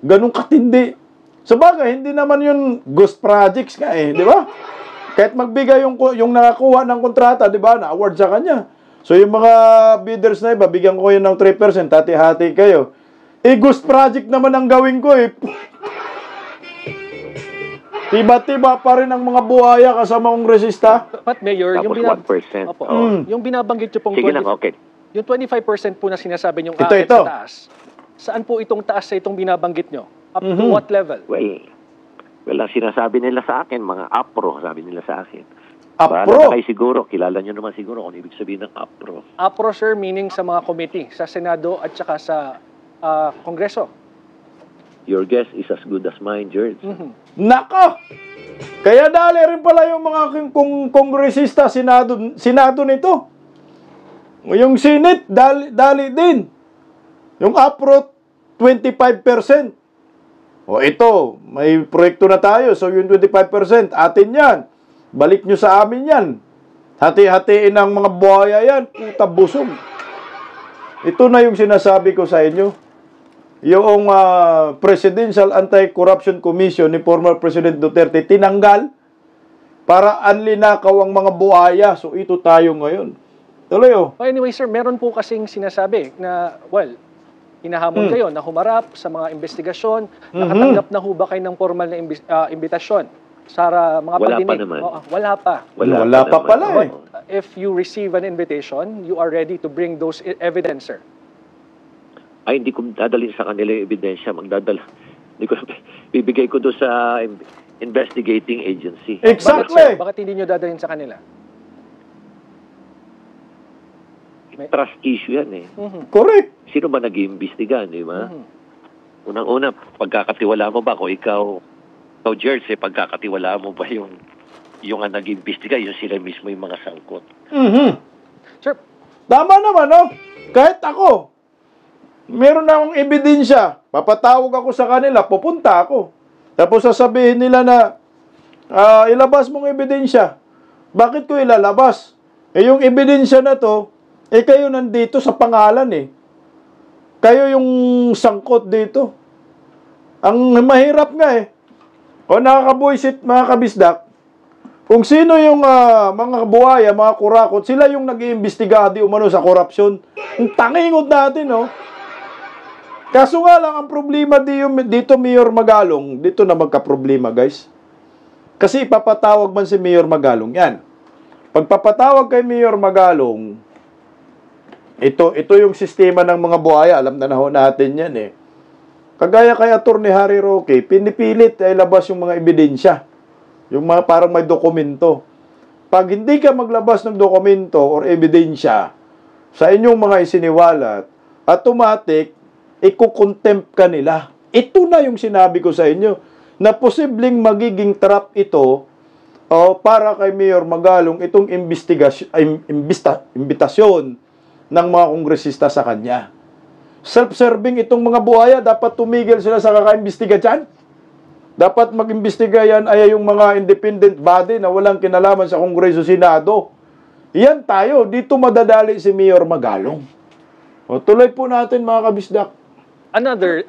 Ganun katindi. Sabagay, hindi naman yun ghost projects nga eh, di ba? Kahit magbigay yung nakakuha ng kontrata, di ba, na-award sa kanya. So yung mga bidders na iba, bigyan ko yun ng 3%, hati-hati kayo. Ghost project naman ang gawin ko eh. Tiba-tiba pa rin ang mga buhaya kasama kong resista.
But Mayor,
tapos
yung binabanggit nyo pong
sige lang, okay.
Yung 25% po na sinasabi nyo
ito.
sa taas, saan po itong taas sa itong binabanggit nyo? Up to what level?
Well, ang sinasabi nila sa akin, mga APRO, sabi nila sa akin.
APRO?
Kayo siguro, kilala nyo naman siguro kung ibig sabihin ng APRO.
APRO, sir, meaning sa mga committee, sa Senado at saka sa Kongreso.
Your guess is as good as mine, George.
Nako! Kaya dali rin pala yung mga kongresista, Senado nito. Yung Senate, dali din. Yung APRO, 25%. O ito, may proyekto na tayo. So yung 25%, atin yan. Balik nyo sa amin yan. Hati-hatiin ang mga buhaya yan. Puta busog. Ito na yung sinasabi ko sa inyo. Yung Presidential Anti-Corruption Commission ni former President Duterte tinanggal para anlinakaw ang mga buhaya. So ito tayo ngayon. Tuloy oh.
Anyway sir, meron po kasing sinasabi na, well, hinahamon kayo na humarap sa mga investigasyon. Nakatanggap na ho ba kayo ng formal na imbitasyon sa mga
wala
pagdinig?
Pa naman.
Wala pa.
Wala pa pala eh.
If you receive an invitation, you are ready to bring those evidence, sir?
Ay, hindi ko dadalhin sa kanila yung ebidensya. Hindi ko, bibigay ko doon sa investigating agency.
Exactly.
Bakit hindi nyo dadalhin sa kanila?
Trust issue yan eh.
Correct.
Sino ba nag-iimbestiga, di ba? Unang-una, pagkakatiwala mo ba kung ikaw George, pagkakatiwala mo ba yung nag-iimbestiga, yung sila mismo yung mga sangkot?
Sir,
tama naman, no? Kahit ako, meron na akong ebidensya. Papatawag ako sa kanila, pupunta ako. Tapos sasabihin nila na, ilabas mong ebidensya. Bakit ko ilalabas? Yung ebidensya na to, kayo nandito sa pangalan eh. Kayo yung sangkot dito. Ang mahirap nga eh. O nakakabuisit mga kabisdak, kung sino yung mga buhaya, mga kurakot, sila yung nag-iimbestiga di umano sa korupsyon. Ang tangingot natin, no? Kaso nga lang, ang problema dito, Mayor Magalong, dito na magka-problema, guys. Kasi ipapatawag man si Mayor Magalong, yan. Pagpapatawag kay Mayor Magalong, ito yung sistema ng mga buhaya, alam na ho natin yan eh. Kagaya kay Attorney Harry Roque, pinipilit ay labas yung mga ebidensya. Yung mga parang may dokumento. Pag hindi ka maglabas ng dokumento or ebidensya sa inyong mga isiniwalat, automatic, ikukontempt ka nila. Ito na yung sinabi ko sa inyo, na posibleng magiging trap ito para kay Mayor Magalong itong imbitasyon ng mga kongresista sa kanya. Self-serving itong mga buhaya, dapat tumigil sila sa kakaimbestiga dyan. Dapat mag-imbestiga yan ay yung mga independent body na walang kinalaman sa Kongreso, Senado. Yan tayo, dito madadali si Mayor Magalong. O, tuloy po natin mga kabisdak.
Another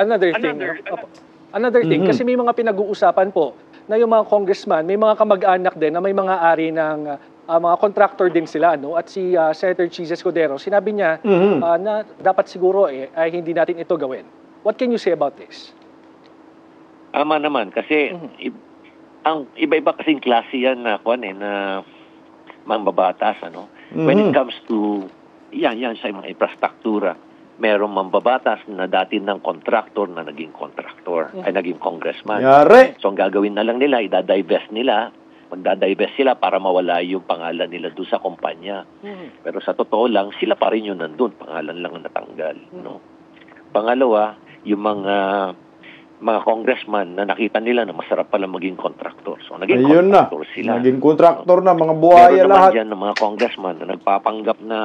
thing, kasi may mga pinag-uusapan po na yung mga congressman, may mga kamag-anak din na may mga ari ng mga contractor din sila, no? At si Senator Chis Escudero, sinabi niya na dapat siguro ay hindi natin ito gawin. What can you say about this?
Ama naman kasi ang iba-iba kasing klase yan na na mambabatas When it comes to yan sa mga infrastruktura, merong mambabatas na dati ng contractor na naging contractor ay naging congressman.
Yari!
So ang gagawin na lang nila, magdadivest sila para mawala yung pangalan nila doon sa kumpanya. Pero sa totoo lang, sila pa rin yung nandun, pangalan lang ang natanggal. Pangalawa, yung mga congressman na nakita nila na masarap pala maging contractor. So, naging contractor sila.
Naging contractor na, mga buhaya
meron
lahat.
Meron naman dyan ng mga congressman na nagpapanggap na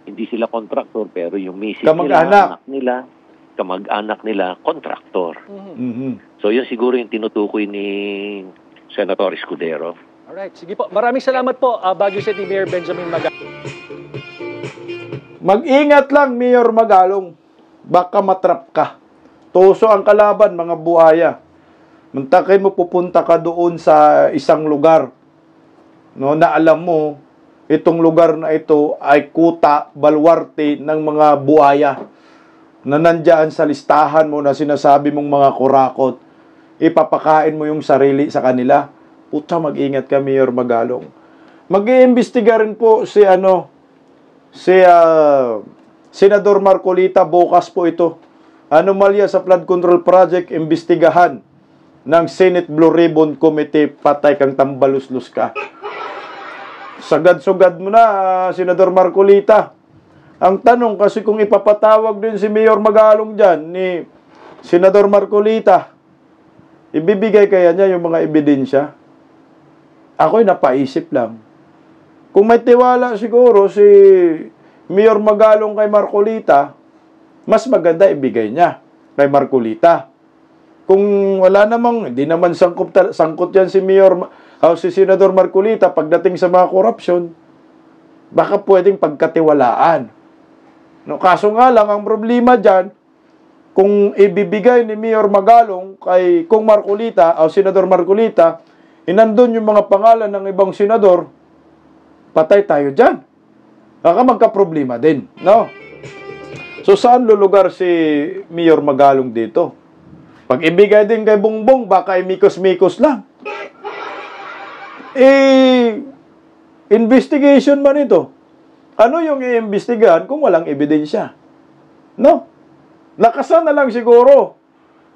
hindi sila contractor, pero yung misis kamag-anak nila, contractor. So, yun siguro yung tinutukoy ni Senator Escudero.
Alright, sige po. Maraming salamat po, Baguio City Mayor Benjamin Magalong.
Mag-ingat lang, Mayor Magalong. Baka matrap ka. Tuso ang kalaban, mga buhaya. Muntakin mo, pupunta ka doon sa isang lugar. Na alam mo, itong lugar na ito ay kuta, balwarte ng mga buhaya. Na nandyan sa listahan mo na sinasabi mong mga kurakot. Ipapakain mo yung sarili sa kanila. Puta, mag-ingat ka, Mayor Magalong. Mag-iimbestiga rin po si Senador Marcolita, bukas po ito. Anomalya sa flood control project, imbestigahan ng Senate Blue Ribbon Committee. Patay kang tambaluslus ka. Sagad-sugad mo na, Senador Marcolita. Ang tanong kasi kung ipapatawag din si Mayor Magalong dyan, ni Senador Marcolita, ibibigay kaya niya yung mga ebidensya? Ako'y napaisip lang. Kung may tiwala siguro si Mayor Magalong kay Marcolita, mas maganda ibigay niya kay Marcolita. Kung wala namang, hindi naman sangkot yan si si Senador Marcolita pagdating sa mga korupsyon, baka pwedeng pagkatiwalaan. Kaso nga lang, ang problema dyan, kung ibibigay ni Mayor Magalong kay Kong Marcolita o Senador Marcolita, inandun yung mga pangalan ng ibang senador, patay tayo dyan. Baka magka-problema din. No? So, saan lulugar si Mayor Magalong dito? Pag ibigay din kay Bongbong, baka imikos-mikos lang. Investigation man ito. Ano yung iimbestigahan kung walang ebidensya? No? Lakasan na lang siguro.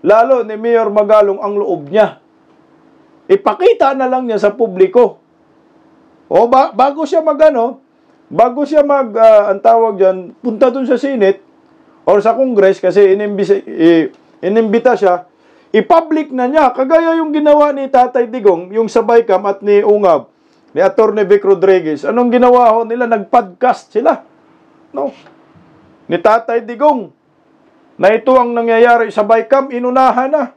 Lalo ni Mayor Magalong ang loob niya. Ipakita na lang niya sa publiko. O bago siya ang tawag dyan, punta dun sa Senate or sa Congress kasi inimbita siya, i-public na niya. Kagaya yung ginawa ni Tatay Digong, yung sa Baykam at ni Ungab, ni Atty. Vic Rodriguez. Anong ginawa ho nila? Nag-podcast sila. No? Ni Tatay Digong, na ito ang nangyayari sa Baykam, inunahan na.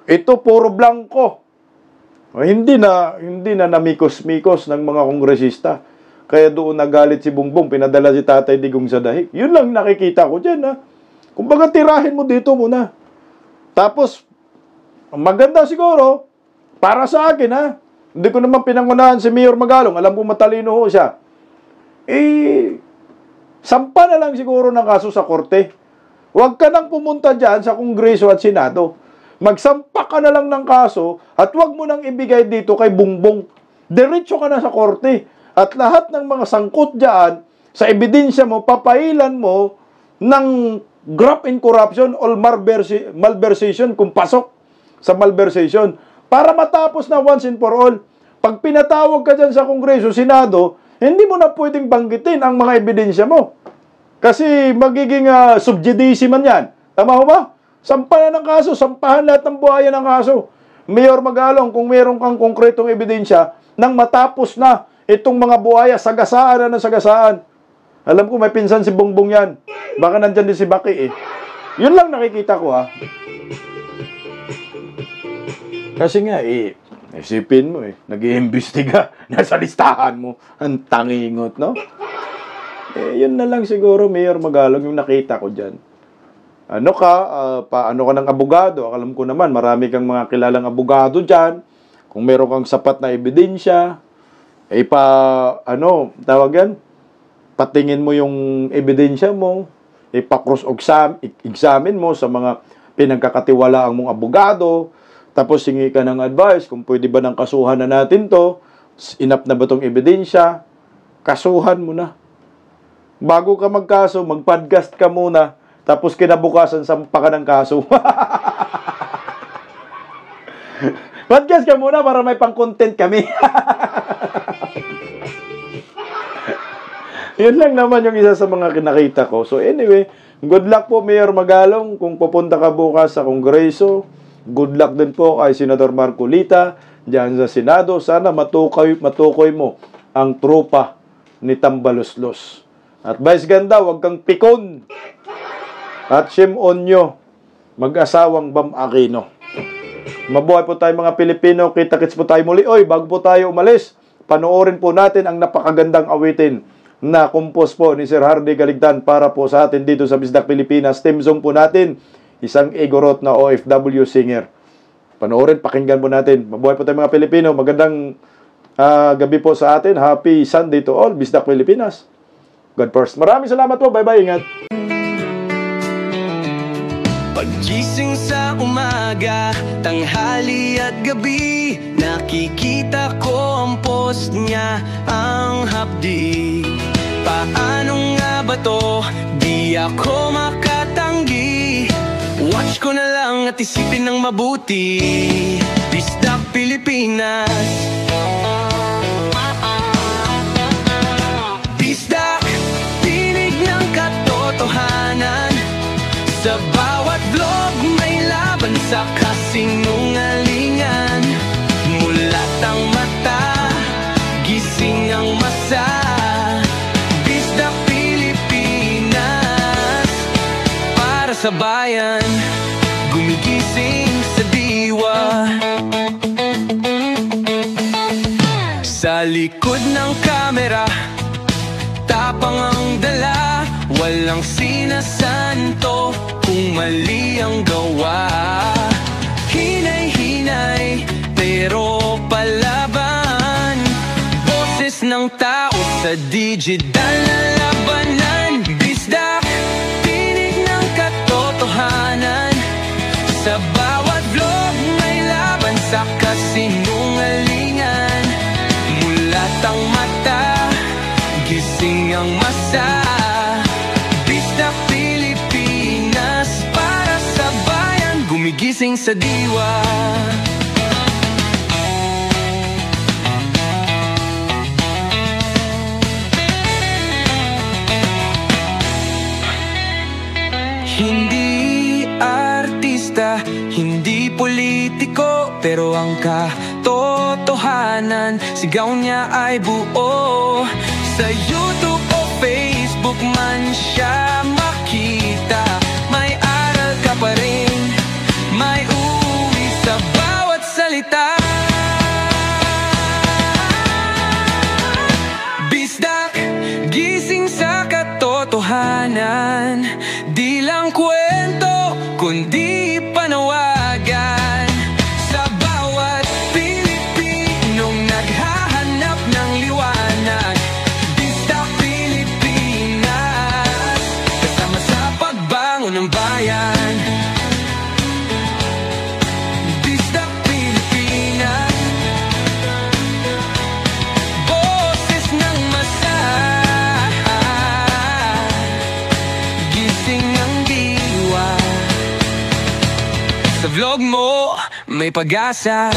Ito puro blanco. Hindi na namikos-mikos ng mga kongresista. Kaya doon nagalit si Bongbong, pinadala si Tatay Digong sa dahig. Yun lang nakikita ko dyan, ha. Kumbaga tirahin mo dito muna. Tapos, maganda siguro, para sa akin, ha. Hindi ko naman pinangunahan si Mayor Magalong. Alam ko matalino ho siya. Sampa na lang siguro ng kaso sa korte. Huwag ka nang pumunta dyan sa Kongreso at Senado. Magsampa ka na lang ng kaso at huwag mo nang ibigay dito kay Bongbong. Diretso ka na sa korte. At lahat ng mga sangkot dyan, sa ebidensya mo, papailan mo ng graft in corruption or malversation kung pasok sa malversation. Para matapos na once and for all. Pag pinatawag ka dyan sa Kongreso, Senado, hindi mo na pwedeng banggitin ang mga ebidensya mo. Kasi magiging subjudice man yan. Tama ho ba? Sampahan ng kaso, sampahan lahat ng buhaya ng kaso. Mayor Magalong, kung meron kang konkretong ebidensya, nang matapos na itong mga buhaya, sagasaan na ng sagasaan. Alam ko may pinsan si Bongbong yan. Baka nandyan din si Baki eh. Yun lang nakikita ko ha. Kasi nga isipin mo nag-iimbestiga, nasa listahan mo, ang tangingot, no? Yun na lang siguro, Mayor Magalong, yung nakita ko dyan. Paano ka ng abogado? Alam ko naman, marami kang mga kilalang abogado dyan. Kung meron kang sapat na ebidensya, tawag yan, patingin mo yung ebidensya mo, ipa-cross examine mo sa mga pinagkakatiwalaang mong abogado, tapos hingi ka ng advice kung pwede ba ng kasuhan na natin to, enough na ba tong ebidensya, kasuhan mo na. Bago ka magkaso, mag-podcast ka muna, tapos kinabukasan sampa ka ng kaso. Podcast ka muna para may pang-content kami. Yun lang naman yung isa sa mga kinakita ko. So anyway, good luck po Mayor Magalong kung pupunta ka bukas sa Kongreso. Good luck din po kay Senador Marcolita diyan sa Senado. Sana matukoy mo ang tropa ni Tambaloslos. At Vice Ganda, huwag kang pikon. At shame on nyo, mag-asawang Bam Aquino. Mabuhay po tayo mga Pilipino. Kita-kits po tayo muli. Oy, bago po tayo umalis, panoorin po natin ang napakagandang awitin na compose po ni Sir Hardy Galigtan para po sa atin dito sa Bisdak Pilipinas. Theme song po natin, isang Igorot na OFW singer. Panoorin, pakinggan po natin. Mabuhay po tayo mga Pilipino. Magandang gabi po sa atin. Happy Sunday to all. Bisdak Pilipinas. God first. Maraming salamat po. Bye-bye. Ingat.
Paggising sa umaga, tanghali at gabi, nakikita ko ang post niya, ang hapdi. Paano nga ba to? Di ako makatanggi. Watch ko na lang at isipin ng mabuti. Bisdak Pilipinas. Bisdak, tinig ng katotohanan. Sa bawat vlog may laban sa kasinungalingan. Mulat ang mata, gising ang masa. Bisdak Pilipinas, para sa bayan, gumigising sa diwa. Sa likod ng kamera, tapang ang dala, walang sinasanto kung mali ang gawa. Hinay-hinay, pero palaban. Boses ng tao sa digital na labanan. Bisdak, tinig ng katotohanan. Sa bawat vlog may laban sa kasinungalingan. Mulat ang mata, gising ang masa. Bisdak Pilipinas, para sa bayan, gumigising sa diwa. Hindi artista, hindi politiko, pero ang katotohanan, sigaw niya ay buo. Sa YouTube o Facebook man siya makita, may aral ka pa rin, may uwi sa bawat salita. Bisdak, gising sa katotohanan, di lang kwento, kundi panawagan. Sa bawat Pilipinong naghahanap ng liwanag, Bisdak Pilipinas, kasama sa pagbangon ng bayan. Bisdak Pilipinas, boses ng masa, gising ang diwa. Sa vlog mo, may pag-asa.